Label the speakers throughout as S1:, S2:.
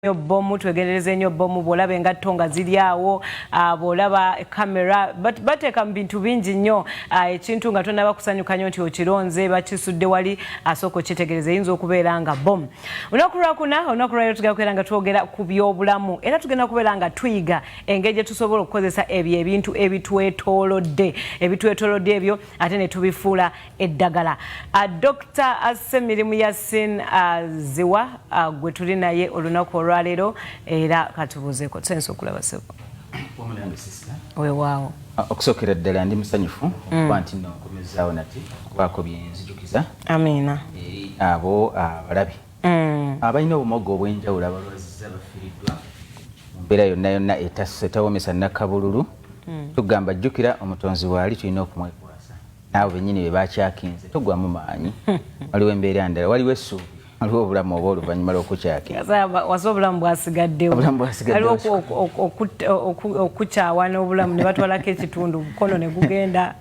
S1: bomu twegendereze nnyo bomu bw'olaba engatto nga ziri awo bw'olaba kamera bateeka mu bintu bingi nnyo ekintu nga tonaba kusanyuka nnyo nti okironze bakisudde wali asooka okitegereza eyinza okubeera nga bomu. Olunaku lwakuna olunaku lwaleero tugenda kubeera nga twogera ku byobulamu era tugenda kubeera nga tuyiga engeri gye tusobola okukozesa ebyo ebintu ebitwetoolodde ebyo ate ne tubifuula eddagala. Dr. Assemirimu Yasin Ziwa gwe tuli naye olunaku olwaleero era katubuuzeeko tusense okulaba sebo
S2: omulambe sister
S1: weewaawo
S2: okusookera ddala ndi musanyufu okuba nti nonkomezaawo nati okubaako byenzijukiza
S1: amiina
S2: eri abo abalabi abalina obumogo obw'enjawulo abalwaziza bafiiriddwa mu mbeera yonna yonna etawomesa nakabululu tugamba jjukira omutonzi waali tulina okumwekwasa naawe bennyini be bakyakinze togwamu maanyi waliwo embeera ndala waliwo essuubi waliwo obulamu oba oluvannyuma lw'okukyakinga
S1: wasa obulamu bwasigaddewo waliwo okukyawa n'obulamu ne batwalako ekitundu mukono ne gugenda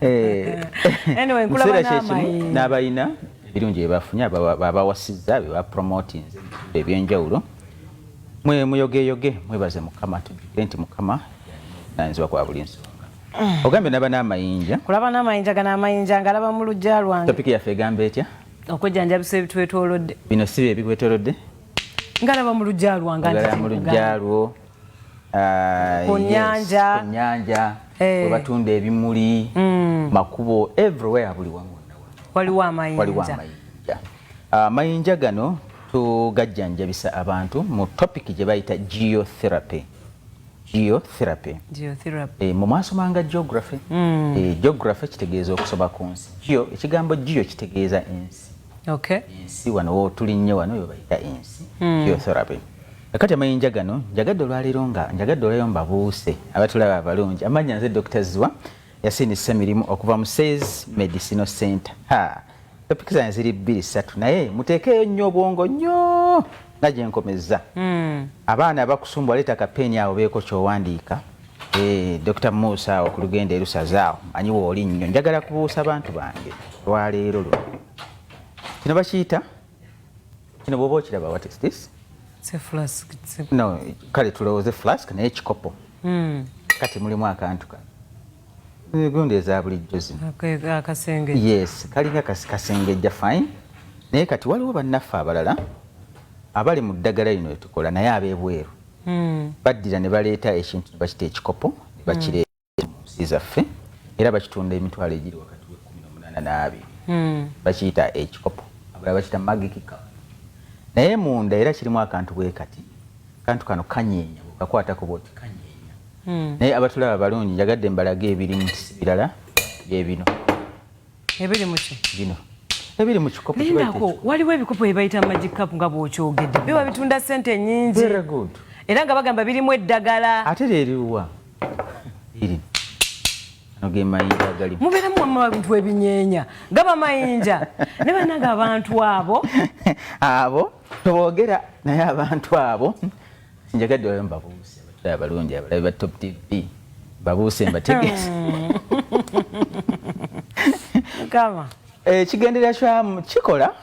S1: anyway nkulaba n'amayinja
S2: n'abalina ebirungi bye bafunye abawasizza bye bapromotinze ebyenjawulo muyogeyoge mwebaze mukama tujjukire nti mukama nanzibwa kwa buli nsonga ogambye naba n'amayinja
S1: kulaba n'amayinja gana amayinja ngalaba mu luggya lwange
S2: topiki yaffe egamba etya
S1: okwejjanjabisa ebitwetoolodde
S2: bino si bye bikwetoolodde
S1: ngalaba mu luggya lwange
S2: mu luggya lwo
S1: ku nnyanja
S2: we batunda ebimuli makubo everywhere buli wamu
S1: waliwo amayinja
S2: amayinja gano tugajjanjabisa abantu mu topic gye bayita geotherapy mu mwasomanga geography geography kitegeeza okusoma ku nsi ekigambo geo kitegeeza ensi ensi wano wotulinnye wano yo bayita ensi geotherapy kati amayinja gano njagadde olwaleero nga njagadde olwayo mbabuuse abatulaba abalungi amanya nze Dr. Ziwa Yasin Assemirimu okuva mu SAYS Medicinal Center topiki zange ziri 2-3 naye muteekeeyo nnyo obwongo nnyo nga gye nkomezza abaana abakusumba leeta kapeeni awo beeko kyowandiika Dr. Musa awo ku lugenda erusazaawo manyi wooli nnyo njagala kubuusa bantu bange lwaleero luno kino bakiyita kino bw'oba okiraba what is this? No, kale tulowooze flask naye kikopo kati mulimu akantu kano gundi eza bulijjo zino yes kalinga kasengejja fine naye kati waliwo bannaffe abalala abali mu ddagala lino etukola naye abeebweru baddira ne baleeta ekintu ne bakita ekikopo ne bakireeta mu nsi zaffe era bakitunda emitwalo egiri wakati w'18 bakiyita ekikopo abalala bakiyita magic cup naye munda era kirimu akantu bwe kati akantu kano kanyeenya bwekakwatako bwoti kanyeenya naye abatulaba balungi njagadde mbalage ebirimu si birala byebino ebiri mu kikopo
S1: waliwo ebikopo ebayita magic cup nga bw'okyogedde biba bitunda ssente nnyingi era nga bagamba birimu eddagala
S2: ate leeriwa iri ano ge mayinja galimu
S1: mubeeramu wamma bintu ebinyeenya gaba mayinja ne bannaga abantu abo
S2: toboogera naye abantu abo njagadde wayo mbabuuse abatulaba balungi abalabi ba Top TV babuuse mbategeeza ekigendererwa kyamu kikola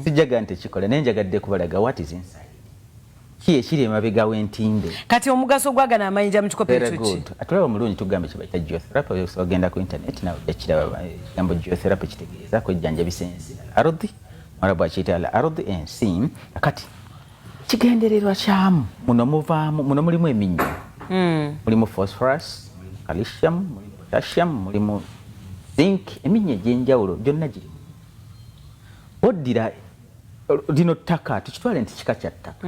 S2: sijjaga nti kikola naye njagadde kubalaga what is inside ki ekiri emabega w'entinde
S1: kati omugaso gwagana amayinja mu kikopo ekyo ki
S2: atulaba omulungi tugamba kye bayita geotherapy ogenda ku internet nawe ojjakiraba ekigambo geotherapy kitegeeza kwejjanjabisa ensi ardhi mwarabu akiyita al ardhi ensi kati kigendererwa kyamu muno mulimu eminnyo mulimu phosphorus mulimu calcium mulimu potassium mulimu zinc eminnyo egy'enjawulo gyonna girimu oddira lino ttaka tukitwale nti kika kya ttaka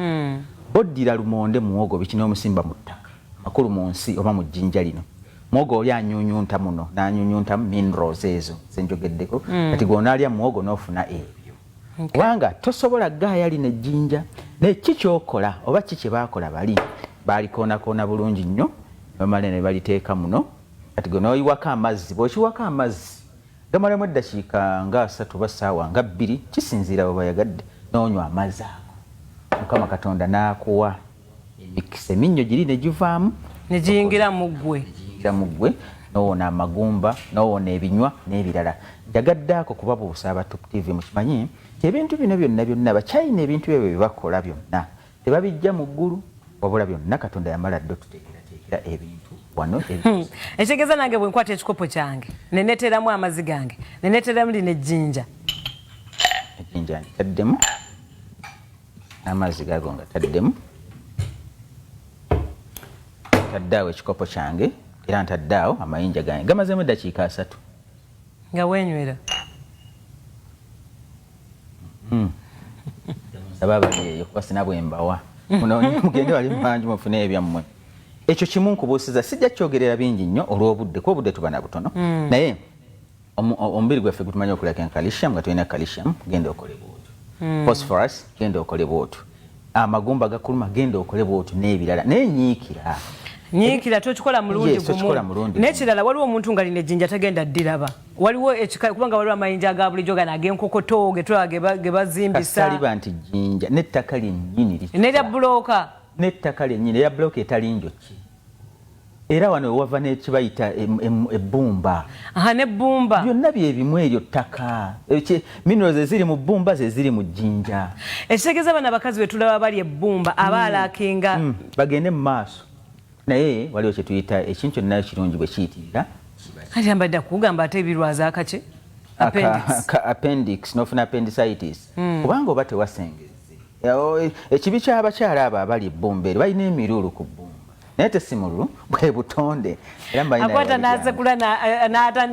S2: oddira lumonde muwogo bikina omusimba mu ttaka makulu mu nsi oba mu jjinja lino muwogo oli anyunyunta muno n'anyunyuntamu minerals ezo zenjogeddeko kati gw'onaalya muwogo n'ofuna ebyo kubanga tosobola gaaya lino ejjinja naye ki kyokola oba ki kye baakola baalikoonakona bulungi nnyo bamala ne baliteeka muno kati gwe n'oyiwako amazzi bw'okiwako amazzi gamalamu eddakiika nga 3 oba ssaawa nga 2 kisinziira bwe bayagadde n'onywa amazzi ago mukama katonda n'akuwa emikisa eminnyo giri ne givaamu
S1: ne giyingira mu ggwe
S2: n'owona amagumba n'owona ebinywa n'ebirala njagadde ako kubabuusa aba Top TV mukimanyi ebintu bino byonna bakyayina ebintu ebyo bye bakola byonna tebabijja mu ggulu wabula byonna Katonda yamala ddo tuteekera ebintu wano
S1: ekitegeeza nange bwe nkwata ekikopo kyange ne neeteramu amazzi gange ne neeteramu lino ejjinja
S2: taddemu amazzi gago nga taddemu taddaawo ekikopo kyange era ntaddaawo amayinja gange gamazeemu eddakiika 3
S1: nga weenywera
S2: nsaba abali eyo kuba sina bwembawa mugende wali mubanju mufune ebyammwe ekyo kimu nkubuusiza sijja kyogerera bingi nnyo olw'obudde kuba obudde tuba na butono naye omubiri gwaffe gutumanyi okulaka calcium nga tulina calcium genda okole bwotyo phosphorus genda okole bwotyo amagumba gakuluma genda okole bwotyo n'ebirala naye nyiikira
S1: tokikola mulundi gumu n'ekirala waliwo omuntu nga lina ejjinja tagenda ddiraba waliwo kubanga waliwo amayinja aga bulijjo gano ag'enkokoto ge bazimbisa
S2: kasaliba nti jjinja n'ettaka lyennyini
S1: nerya bulooka
S2: n'ettaka lyennyini erya bulooka etali njoki era wano wava n'ekibayita ebbumba
S1: n'ebbumba
S2: byonna byebimu eryo ttaka minerals eziri mu bbumba ze ziri mu jjinja
S1: ekitegeeza bano abakazi bwe tulaba bali ebbumba abaalakinga
S2: bagende mu maaso naye waliwo kye tuyita ekintu kyonna ekirungi bwe kiyitirira
S1: kati ambadde akugamba ate ebirwaza akaki
S2: appendix n'ofuna appendicitis kubanga oba tewasengezze ekibi ky'abakyala abo abali ebbumba eri balina emiruulu ku bbumba naye tesimululu bwe butonde
S1: akwata n'asekula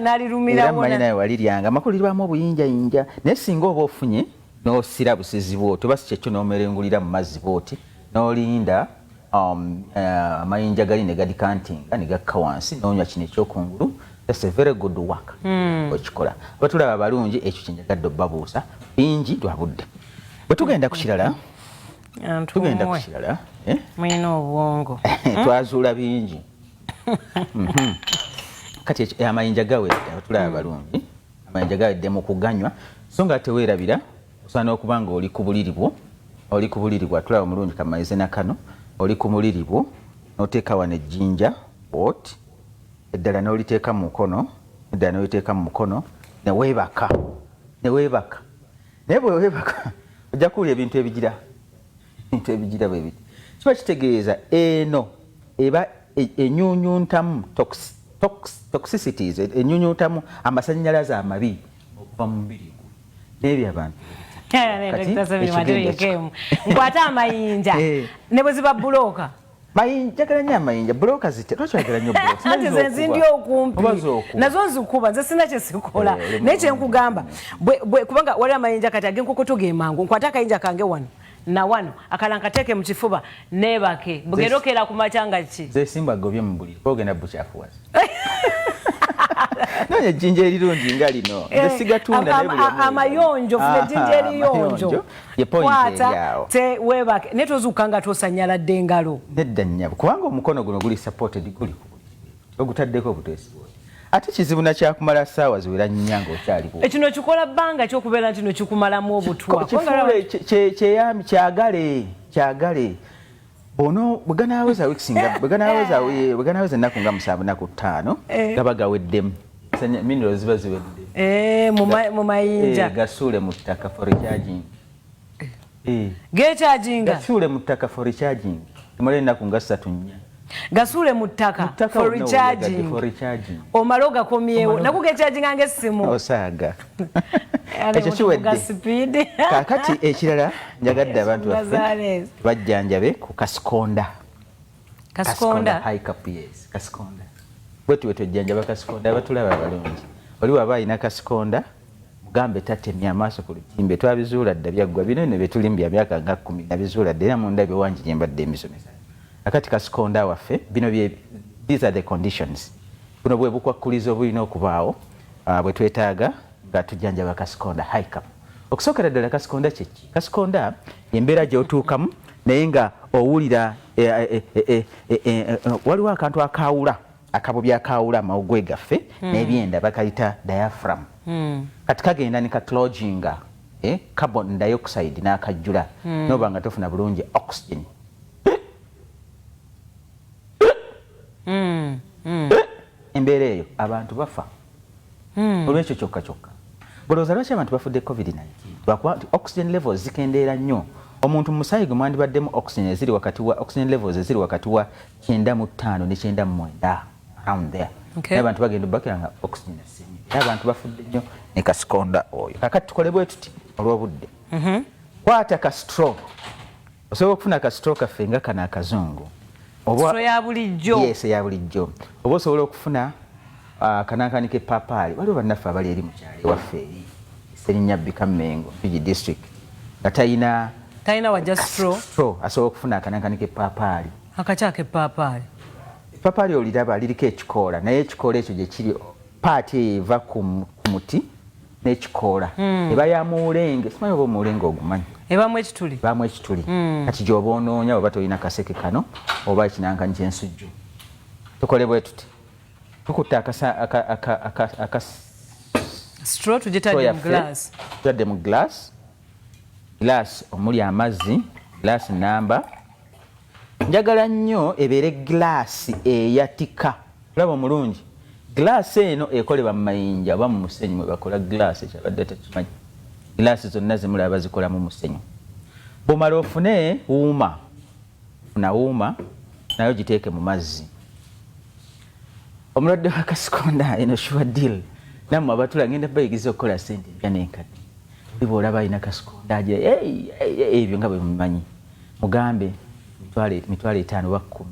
S1: n'alirumira wona
S2: era naye waliryanga amakulu libaamu obuyinjayinja naye singa oba ofunye n'osira busizi bwoti oba si kyekyo n'omerengulira mu mazzi bwoti n'olinda amayinja gali ne gadikantinga ne gakka wansi n'onywa kino ekyokungulu that's a very good work okikola batulaba abalungi ekyo kyenjagadde obbabuusa bingi lwabudde bwe tugenda ku kirala
S1: mulina obwongo
S2: twazuula bingi kati amayinja gawedde tulaba abalungi amayinja gawedde mu kuganywa so nga teweerabira osaana okuba nga oli ku buliri bwo tulaba omulungi kamaize nakano oli ku muliri bwo n'oteeka wano ejjinja bwoti eddala n'oliteeka mu mukono neweebaka naye bwe weebaka ojja kuwulira ebintu ebigira bwe biti kiba kitegeeza eno eba enyunyuntamu toxicities enyunyuntamu amasannyalaze amabi okuva mu mubiri gwo n'ebyo abantu
S1: nkwata amayinja ne bwe ziba bulooka
S2: njagala nnyo amayinja bulooka zite lwaki oyagala nnyo
S1: anti ze nzindi okumpi nazo nzikuba nze sina kye sikola naye kyenkugamba kubanga waliwo amayinja kati ag'enkokoto ge mangu nkwata akayinja kange wano na wano akala nkateeke mu kifuba neebake bugerokera ku makyanga ki
S2: zesimba gobye mu buliri ogenda bukyafuwaza nonya ejjinja erirungi nga lino nesigatunda
S1: amayonjo funa ejjinja eriyonjo
S2: kwata
S1: teweebake naye tozuuka nga tosanyaladde engalo
S2: nedda nnyabo kubanga omukono guno guli supported guli ogutaddeko obuteesi ate kizibu nakyakumala ssaawa ziwera nnya ng'okyaliwo
S1: ekino kikola bbanga kyokubeera nti no kikumalamu obutwa
S2: kyeyami kyagale ono bweganaweza wikisinga bweganaweza ennaku nga 7 naku 5 gaba gaweddemu minerals ziba ziweddemu
S1: mu mayinja
S2: gasuule mu ttaka for recharging gasuule mu ttaka for recharging tumale ennaku nga 3 4
S1: gasuule mu ttaka for recharging omala ogakomyewo naku gecharginga ng'essimu
S2: osaaga ekyo kiwedde kaakati ekirala njagadde abantu baffe bajjanjabe ku Kassikonda high cap yes Kassikonda bwetuwe twejjanjaba Kassikonda abatulaba abalungi oliwo aba alina Kassikonda mugambe tatemya amaaso ku lutimbe twabizuula dda byaggwa bino ne betulimbya myaka nga 10 nabizuula dda era munda byewangi gye mbadde emisomesa akati Kassikonda waffe bino these are the conditions buno bwe bukwakkulizo bulina okubaawo bwe twetaaga nga tujjanjaba Kassikonda high cap okusookera ddala Kassikonda kyeki Kassikonda embeera gy'otuukamu naye nga owulira waliwo akantu akabubi akawula amawugwe gaffe n'ebyenda bakayita diaphragm kati kagenda ne kakloginga carbon dioxide n'akajjula noba nga tofuna bulungi oxygen embeera eyo abantu bafa olwekyo kyokka bulowooza lwaki abantu bafudde covid-19 lwakuba nti oxygen levels zikendeera nnyo omuntu musaayi gwe mwandibaddemu oxygen eziri wakati wa oxygen levels eziri wakati wa 95 ne 99 around there. Abantu bagenda bakiranga oxygen asemye. Abantu bafudde nnyo ne Kassikonda oyo. Kakati tukole bwe tuti olw'obudde. Kwata ka straw. Osobola okufuna ka straw kaffe nga kana akazungu.
S1: Straw ya bulijjo.
S2: Yes, ya bulijjo. Oba osobola okufuna kanankanike papaali. Waliwo bannaffe abali eri mu kyalo waffe eri Nnabbi Kamengo, Fiji district. Taina
S1: wajja straw.
S2: Asobola okufuna kanankanike papaali.
S1: Akakyake papaali.
S2: Papaali oliraba liriko ekikoola naye ekikoola ekyo gye kiri paati eva ku muti n'ekikoola. Eba ya muwulenge. Simanyi oba omuwulenge ogumanyi.
S1: Ebamu ekituli.
S2: Ebamu ekituli. Kati gy'oba onoonya oba tolina kaseke kano oba ekinankanyi ky'ensujju. Tukole bwe tuti. Tukutte
S1: straw tugitadde mu glass.
S2: Tutadde mu glass. Glass omuli amazzi. Glass namba. Njagala nnyo ebeere glass eyatika. Olaba omulungi. Glass eno ekolebwa mu mayinja oba mu musenyu mwe bakola glass ekyabadde tekimanyi. Glass zonna zimulaba zikola mu musenyu. Bw'omala ofune wuuma. Funa wuuma nayo giteeke mu mazzi. Omulwadde wa Kassikonda eno sure deal. Nammwe abatula ngenda bayigiza okukola ssente empya n'enkadde. Bwe olaba alina Kassikonda agira ebyo nga bwe mumanyi. Mugambe mitwalo 5 oba 10.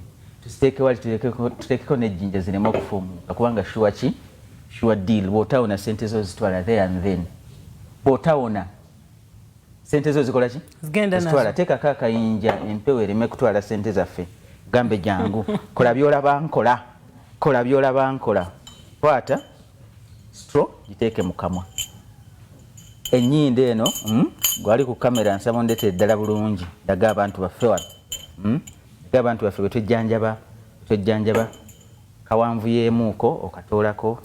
S2: Tusiteeke wali tuteekeko n'ejjinja zireme okufuumuuka kubanga sure deal. Bw'otawona ssente zo zitwala there and then. Bw'otawona ssente zo zikola ki?
S1: Zigenda nazo.
S2: Zitwala teekako akayinja empewo ereme kutwala ssente zaffe. Gambe jangu. Kola by'olaba nkola. Kola by'olaba nkola. Kwata straw giteeke mu kamwa. Ennyindo eno gwali ku kamera nsaba ondeetera ddala bulungi. Daga abantu baffe wano. Daga abantu baffe bwe twejjanjaba kawanvu yeemuuko okatoolako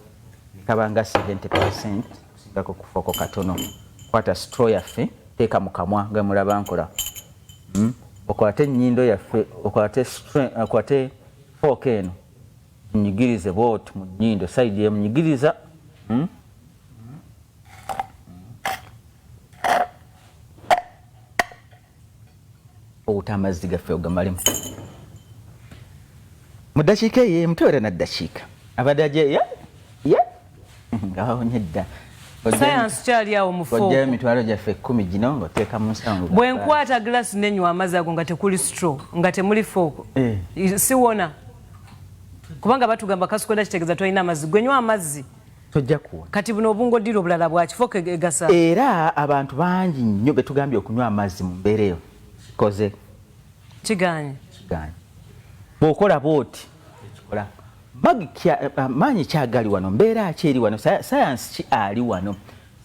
S2: kaba nga 70% kusingako kufooko katono. Kwata straw yaffe teeka mu kamwa nga mulaba nkola. Okwate ennyindo yaffe okwate fork eno nyigirize bw'oti mu nnyindo side yemunyigiriza. Owuta amazzi gaffe ogamalemu mu ddakiika eyo mutewera na ddakiika abadde aje nga wawonye dda.
S1: Science kyali awo mu fooku.
S2: Ojjayo emitwalo gyaffe 10 gino ng'oteeka mu nsango.
S1: Bwe nkwata glass nenywa amazzi ago nga tekuli straw nga temuli fooku siwona kubanga batugamba Kassikonda kitegeeza tolina amazzi gwenywa amazzi
S2: tojja kuwona.
S1: Kati buno obungoddirwa obulala bwa kifooku egasa.
S2: Era abantu bangi nnyo betugambye okunywa amazzi mu mbeera eyo kikoze
S1: kiganye.
S2: Bw'okola bw'oti ekikola maanyi kyagali wano mbeera ki eri wano science ki ali wano.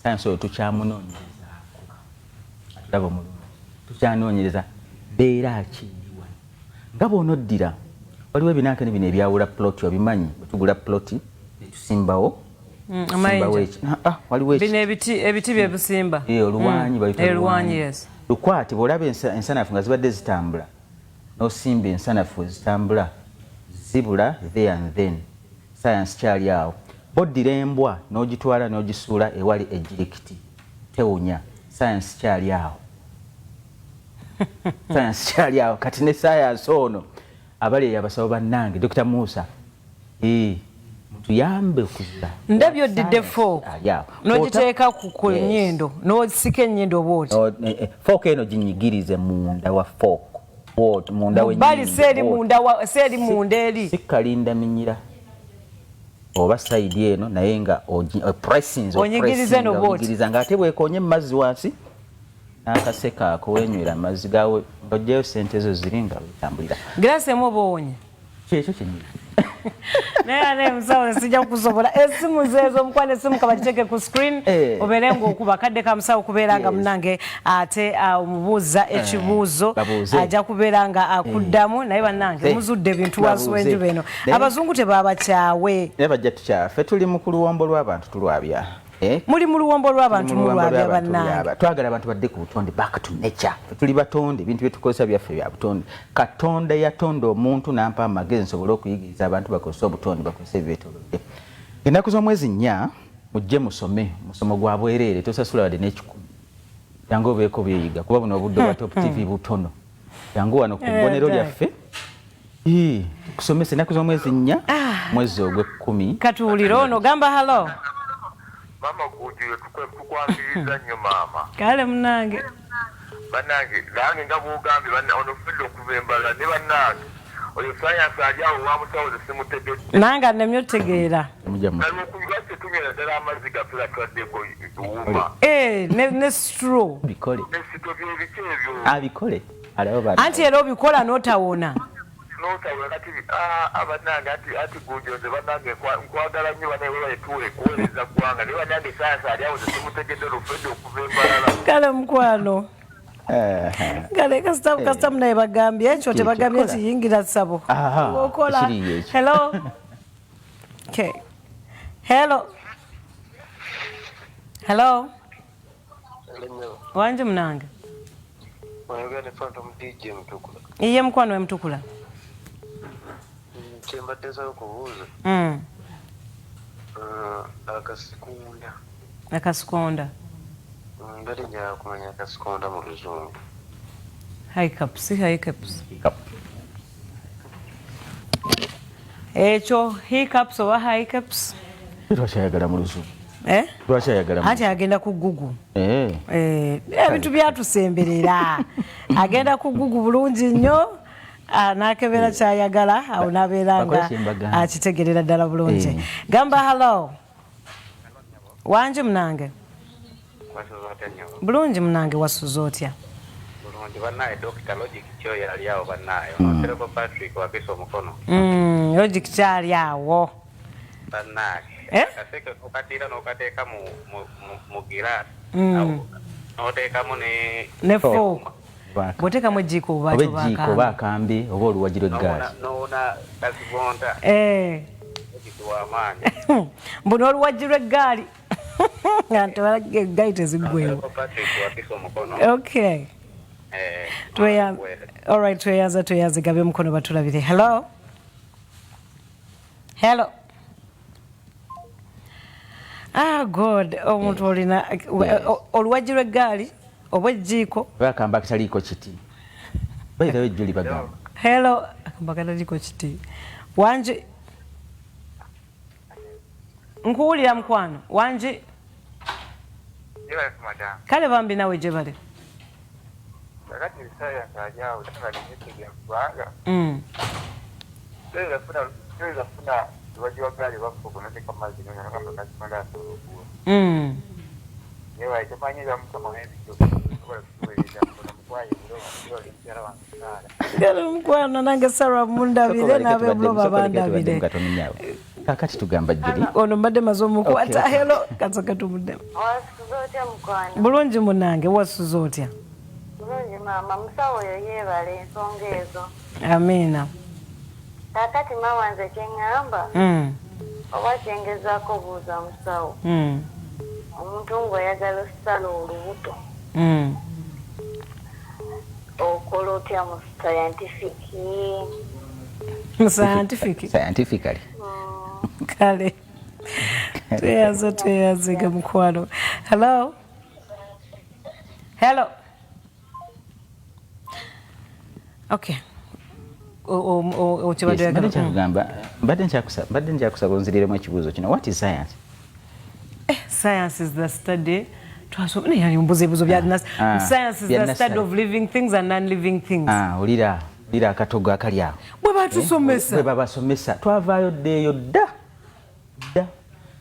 S2: Science oyo tukyamunoonyerezaako. Atulaba omulungi tukyanoonyereza mbeera ki eri wano nga bw'onoddira waliwo ebinankani bino ebyawula ploti obimanyi bwe tugula ploti netusimbawo waliwo
S1: bino ebiti bye busimba
S2: oluwanyi
S1: bayita
S2: lukwati bw'olaba ensanafu nga zibadde zitambula n'osimba ensanafu ezitambula zibula there and then. Science kyali awo. Boddira embwa n'ogitwala n'ogisuula ewali ejjirikiti tewunya. Science kyali awo. Science kyali awo. Kati ne science ono abali eyabasawo bannange Dr. Musa mutuyambe okuzula.
S1: Ndabyo oddidde fooku n'ogiteeka ku nnyindo n'osika ennyindo bw'oti.
S2: Fooku eno ginyigirize munda wa fooku. Munda
S1: bali seeri munda eri
S2: sikalinda minyira oba side eno naye nga
S1: onyigirize
S2: onyigiriza ng'ate bwekoonye mu mazzi wansi n'akaseka ako wenywera amazzi gaawe ng'ojjayo ssente zo ziri nga wetambulira.
S1: Grace emu oba owonye
S2: kyekyo kyenyini.
S1: naye musawo sijja kukusobola essimu zeezo omukwano essimu kabagiteeke ku screen obeere ng'okuba kadde ka musawo kubeera nga munange ate omubuuza ekibuuzo ajja kubeera nga akuddamu naye bannange muzudde ebintu wansi w'enjuba eno abazungu tebabakyawe
S2: naye bajja tukyafe tuli mu luwombo lw'abantu tulwabya.
S1: Muli mu luwombo lw'abantu mulwabya bannange.
S2: Twagala abantu badde ku butonde back to nature. Tuli batonde ebintu bye tukozesa byaffe bya butonde. Katonda yatonda omuntu n'ampa amagezi nsobole okuyigiriza abantu bakozesa obutonde bakozesa ebyetolodde. Ennaku z'omwezi 4 mujje musome musomo gwa bwereere tosasula wadde n'ekikumi. yango beeko byeyiga kuba buno obudde bwa Top TV butono yango wano ku bbonero lyaffe kusomesa ennaku z'omwezi 4 mwezi ogw'ekkumi
S1: katuwulira ono gamba halo
S3: mama kujiwe tukwambiriza nnyo mama
S1: kale munange
S3: bannange nange nga bwogambye ono fedde okuvembala ne bannange oyo sayansi alyawo wamusawo ze simutegedde
S1: nange anemye otegeera
S3: alwokubigasse tumira ddala amazzi gaffe gatwaddeko tuwuma
S1: ne stro
S2: bikole
S3: nesito byebiki ebyo
S2: abikole
S1: anti era obikola n'otawona
S3: n'otawona kati bannange ati gunjonze bannange nkwagala nnyo bannange bayetuule kuweereza ggwanga naye bannange sayansi alyawo ze simutegedde olufedde okuvembalala
S1: kale mukwano kale kasita munaye bagambye ekyo tebagambye ekiyingira ssabo okola hello okay hello hello wanje munange iye mukwano we mutukula
S3: kyembaddezayo kubuuza
S1: Kassikonda
S3: mbadde njagala kumanya Kassikonda mu luzungu
S1: hiccups ekyo hiccups oba hiccups
S2: lwakyayagala mu luzungu
S1: ati agenda ku Google ebintu byatusemberera agenda ku Google bulungi nnyo nakebera kyayagala awo nabeera nga akitegerera ddala bulungi gamba halo wanje munange bulungi munange wasuza otya
S3: bulungi bannaye Dr. Logic kyo yali awo bannaye onotereko Patrick wakisa omukono
S1: Logic kyali awo
S3: bannaye kaseke okatira n'okateeka mu girasi n'oteekamu
S2: ne
S1: fooko bw'oteekamu ejjiiko
S2: oba akambi oba oluwagi lw'eggaali
S3: n'owona Kassikonda wamaanyi
S1: mbuno oluwagi lw'eggaali nti eggaali teziggwewo okay alright tweyanza gabe omukono batulabire hello god omuntu olina oluwagi lw'eggaali oba ejjiiko
S2: oba akamba akataliiko kiti bayitawo ejjuli bagamba
S1: hello akamba akataliiko kiti wanje nkuwulira mukwano wanje kale bambi nawe gye bale
S3: kakati sayansi alyawo tangalimitegeya kubanga funa luwagi lwa gaali bafuuka noteeka mazzi nogamba Kassikonda asobola okuwa naye waye temanyiza mukama w'ebijjo osobola kutuweereza mukona mukwaye buloba mukyala wange Saara
S1: kale mukwano nange Sarah mundabire n'abebuloba bandabire
S2: kakati tugamba jjuli
S1: ono mbadde maze omukwata helo katsoke tumuddemu
S4: wasuza otya mukwano
S1: bulungi munange wasuza otya
S4: bulungi maama musawo oyo yeebala ensonga ezo
S1: amiina
S4: kakati maama nze kyeŋŋamba oba kyengezaako buuza musawo omuntu ng'oyagala osala olubuto okola otya mu
S2: scientifically
S1: kale tweyanzega mukwano hello okay
S2: mbadde nkyakusaba onziriremu ekibuuzo kino what is science
S1: science is the study mbuzibuzo bya science is the study of living things and non-living things
S2: olira akatogo akali awo
S1: bwe
S2: babasomesa twavaayo ddeeyo dda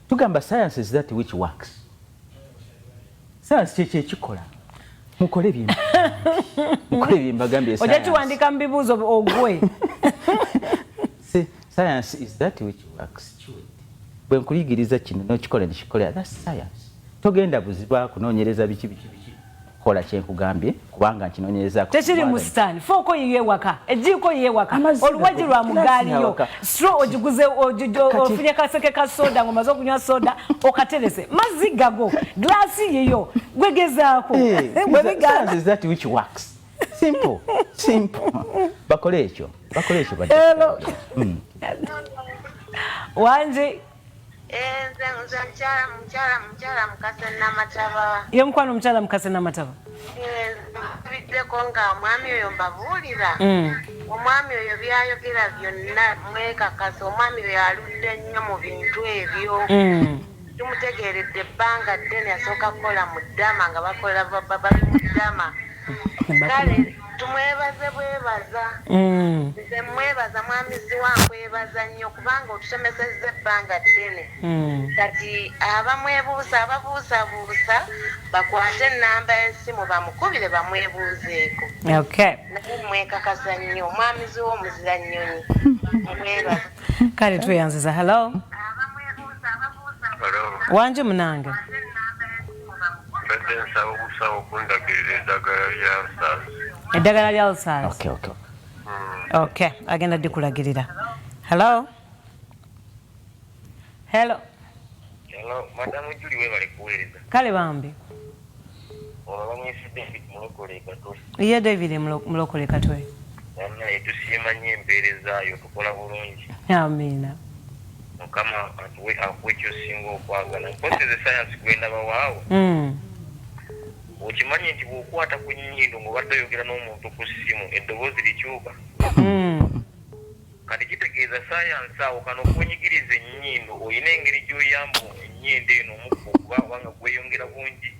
S2: tugamba science is that which works science kyekyo ekikola mukole byembagambye
S1: ojja kiwandika mu bibuuzo ogwe
S2: science is that which works bwe nkuyigiriza kino n'okikola nekikola that's science togenda buziba kunoonyereza biki kola kyenkugambye kubanga nkinoonyereza
S1: tekiri mu sitaani fooko yiye waka ejjiiko yiye waka oluwagi lwa mugaaliyo stro ogiguze ofunye kaseke ka soda ng'omaze okunywa soda okaterese mazzi gago glaasi yiyo gwegezaako
S2: that which works simple bakole ekyo
S1: wanje
S4: Nze mchala mukase n'amataba.
S1: Ye mukwano mchala mukase n'amataba.
S4: Biddeko nga omwami oyo mbabuulira. Omwami oyo byayogera byonna mwekakasa. Omwami oyo aludde nnyo mu bintu ebyo. Tumutegeeredde ebbanga ddene yasooka kukola mu ddama nga bakola bali mu ddama. Kale tumwebaze bwebaza. Nze mwebaza mwamizi wankwebaza nnyo kubanga otusomesezza ebbanga ddene. Kati ababuusabuusa bakwate ennamba y'essimu bamukubire bamwebuuzeeko.
S1: Okay.
S4: Naye mwekakasa nnyo mwamizi w'omuzira nnyonyi. Mwebaza.
S1: Kale tweyanziza. Hello. Wanje munange.
S3: Mbadde nsaba okusawo okundagirira eddagala lya ulcers.
S1: Eddagala lya ulcers.
S2: Okay.
S1: Okay, agenda dikulagirira. Hello. Hello,
S3: Madam Julie webale kuweereza.
S1: Kale bambi.
S3: Ono bamwise David Mulokole Katwe.
S1: Ye David Mulokole Katwe.
S3: Naye tusiima nnyo empeerezaayo tukola bulungi.
S1: Amina.
S3: Mukama akuwe ky'osinga okwagala. Mpozesa science gwenda bawaawo. Okimanyi nti bw'okwata ku nnyindo ng'obadde oyogera n'omuntu ku ssimu eddoboozi likyuka. Kati kitegeeza science awo kano okunyigiriza ennyindo olina engeri gy'oyamba ennyindo eno omukka okuba obanga gweyongera bungi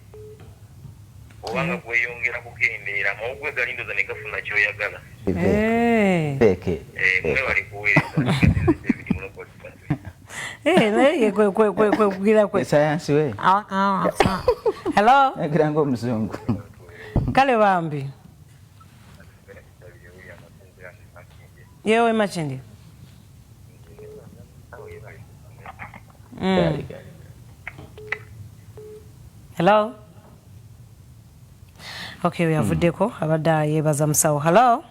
S3: obanga gweyongera kukendeera amawugwe galindoza ne gafuna ky'oyagala. Mwebale kuweereza David Mulokole Katwe.
S1: Naye kugira kwe.
S2: Science we.
S1: Hello.
S2: Nagira ng'omuzungu.
S1: Kale bambi. Yewe Machindi. Hello. Okay, we have Deko. Abada yebaza musawo. Hello.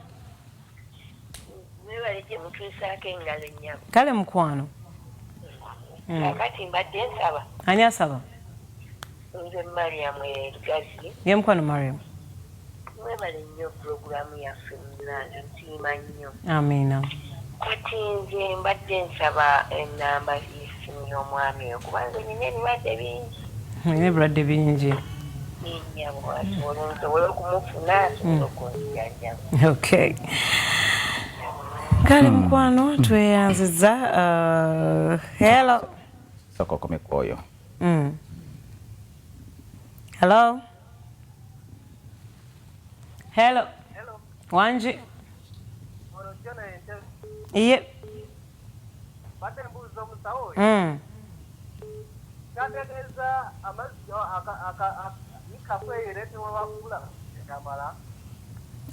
S4: Mwebale mutuusaako engalo nnyabo.
S1: Kale mukwano.
S4: Kakati mbadde nsaba.
S1: Ani asaba?
S4: Nze Mariam Gazi.
S1: Ye mukwano Mariam.
S4: Mwebale nnyo pulogulaamu yaffe munange nsiima nnyo.
S1: Amina.
S4: Kati nze mbadde nsaba ennamba y'essimu y'omwami oyo kubanga nina ebirwadde bingi.
S1: Nina ebirwadde bingi.
S4: Nnyabo nsobola okumufuna asobola okunjanjaba.
S1: Okay. Kale mukwano tweyanziza. Hello.
S2: Soko komekwoyo.
S1: Hello. Hello. Wanje. Iye.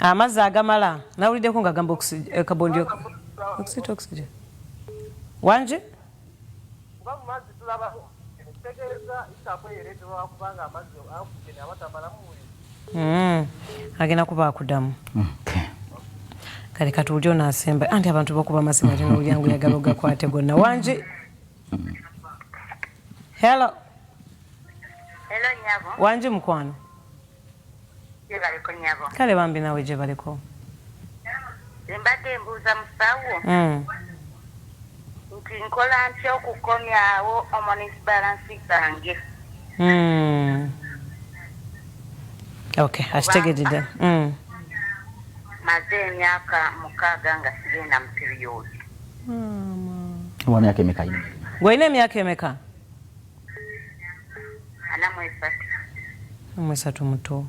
S1: Amazzi agamala nawuliddeko nga gamba kabondi oxygen. Wanje? Agenda kuba akudamu. Kale katuulyo n'asemba anti abantu bakuba amasima ate n'olyangu yagala ogakwate gonna. Wanje. Hello.
S4: Hello nyabo.
S1: Wanje mukwano.
S4: Yebaleko nyabo.
S1: Kale bambi nawe gye baliko.
S4: Mbadde mbuuza musawo. Nti nkola ntya okukomyawo hormone balance gange.
S1: Okay, akitegedde.
S4: Maze emyaka 6 nga sigenda mu period.
S2: Wa myaka emeka yini?
S1: Gwalina emyaka emeka?
S4: 3
S1: muto.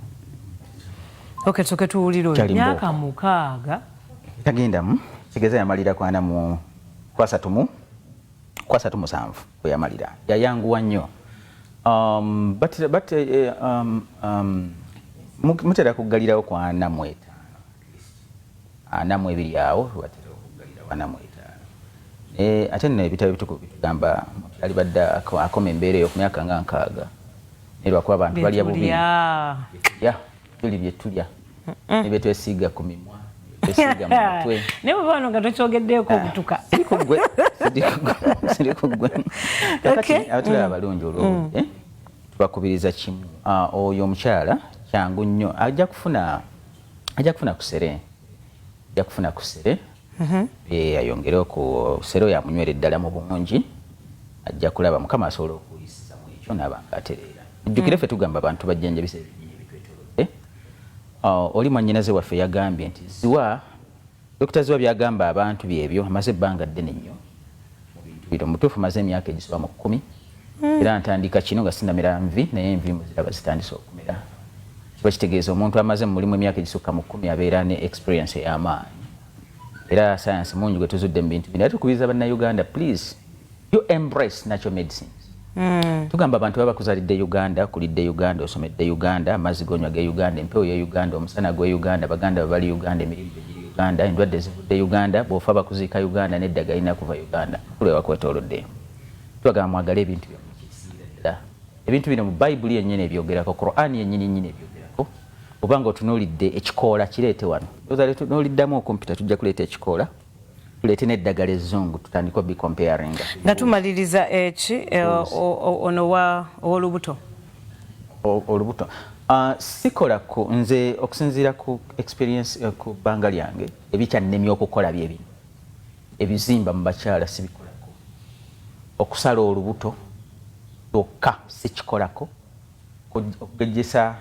S1: Okay, tuke tuwuliro myaka 6.
S2: Tagenda kigeza yamalira kwana mu kwa 37 bwe yamalira. Yayanguwa nnyo. Mutera kugalirawo kwa namweta. Namwe biri awo watera kugalira wana mweta. Ate nno ebitabo bitugamba ali badda akoma embeera eyo ku myaka nga 6. Nerwa kwa abantu bali abubi. Ya, tuli byetulya. Nebe twesiga ku mimwa. Twesiga mu mutwe.
S1: Ne bano nga tokyogeddeeko okutuka.
S2: Sirikugwe. Kakati abatula abalungi olwo. Tubakubiriza kimu. Oyo omukyala kyangu nnyo ajja kufuna kusere. Ajja kufuna kusere. Ayongere ku sero ya munywere ddala mu bungi. ajja kulaba Mukama asobola okuyisa mu ekyo n'abanga atereera. Jjukire ffe tugamba abantu bajjanjabisa ebinyonyi ebitwetoolodde. Oli mwannyinaze waffe yagambye nti Ziwa, Dr. Ziwa byagamba abantu byebyo amaze ebbanga ddene nnyo mu bintu bino. Mutuufu maze emyaka egisoba mu 10. Era ntandika kino nga sinamera nvi naye envi muziraba zitandise okumera. Kiba kitegeeza omuntu amaze mu mulimu emyaka egisukka mu 10 abeera ne experience ey'amaanyi. Era science mungi gwe tuzudde mu bintu bino. Ate tukubiriza bannayuganda, please you embrace natural medicines. Tugamba abantu baba kuzalidde Uganda, kulidde Uganda, osomedde Uganda, amazzi gonywa ge Uganda, empewo ya Uganda, omusana gwe Uganda, baganda bali Uganda, emirimu giri Uganda, endwadde zivudde Uganda, bw'ofa bakuziika Uganda n'eddaga lirina kuva Uganda. Kulwe wakwetoolodde. Tugamba mwagale ebintu byo mukisiira. Ebintu bino mu Bayibuli yennyini ebyogerako, Qur'ani yennyini ebyogerako. Obanga otunuulidde ekikoola kireete wano. N'oliddamu okumpita tujja kuleeta ekikoola. Tuleete n'eddagala ezzungu tutandika obicomparing.
S1: Nga tumaliriza eki ono ow'olubuto.
S2: Olubuto. Sikolako nze okusinziira ku experience ku bbanga lyange ebikyannemya okukola bye bino. Ebizimba mu bakyala sibikolako. Okusala olubuto lwokka sikikolako. Okugejjesa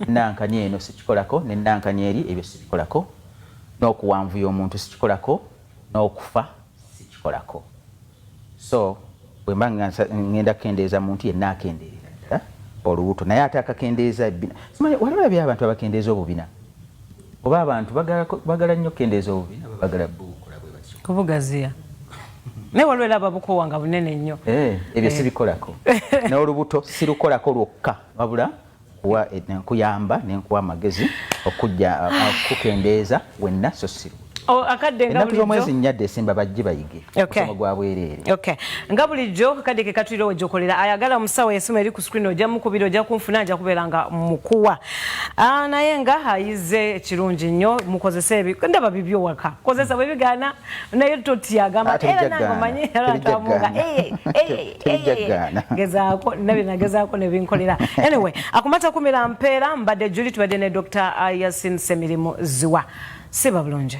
S2: nankani eno sikikolako, ne nankani eri ebyo sibikolako. N'okuwanvuya omuntu sikikolako, n'okufa sikikolako. So bwe mba ngenda kukendeeza muntu yenna akendeerera ddala olubuto, naye ate akakendeeza ebbina. Simanyi walabye abantu abakendeeza obubina, oba abantu bagala nnyo okukendeeza obubina, bagala buukola bwe batyo
S1: kubugaziya. Naye waliwo era ababukowa nga bunene nnyo.
S2: Ebyo sibikolako. N'olubuto sirukolako lwokka, wabula nkuyamba n'enkuwa amagezi okujja okukendeeza wenna so siru.
S1: Akadde nga bulijjo
S2: omwezi nnyadde esimba bajje bayige omusomo gwa bwereere.
S1: Nga bulijjo akadde ke katulira wejjokolera ayagala omusawo esimu eri ku screen ojja mukubira ojja kunfuna ajja kubeera nga mukuwa. Naye nga ayize ekirungi nnyo mukozese ndaba bibyo waka kozesa bwe bigaana naye totya agamba era nange manyi era tamunga gezaako nabi nagezaako ne binkolera. Anyway akumata kumira mpeera mbadde Julie tubadde ne Dr. Yasin Semirimu Ziwa. Siba bulungi.